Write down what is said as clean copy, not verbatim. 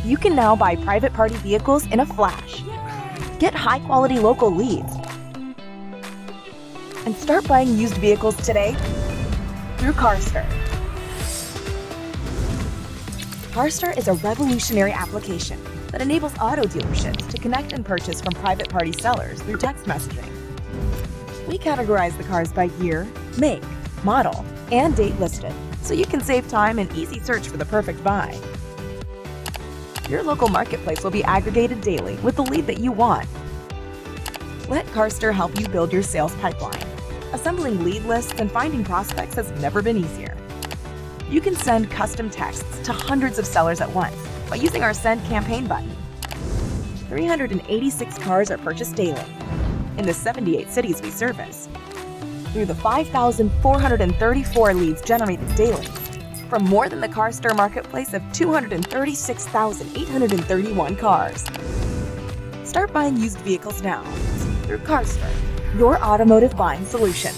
You can now buy private party vehicles in a flash. Get high-quality local leads. And start buying used vehicles today through Carstir. Carstir is a revolutionary application that enables auto dealerships to connect and purchase from private party sellers through text messaging. We categorize the cars by year, make, model, and date listed, so you can save time and easy search for the perfect buy. Your local marketplace will be aggregated daily with the lead that you want. Let Carstir help you build your sales pipeline. Assembling lead lists and finding prospects has never been easier. You can send custom texts to hundreds of sellers at once by using our Send Campaign button. 386 cars are purchased daily in the 78 cities we service, through the 5,434 leads generated daily from more than the Carstir marketplace of 236,831 cars. Start buying used vehicles now through Carstir, your automotive buying solution.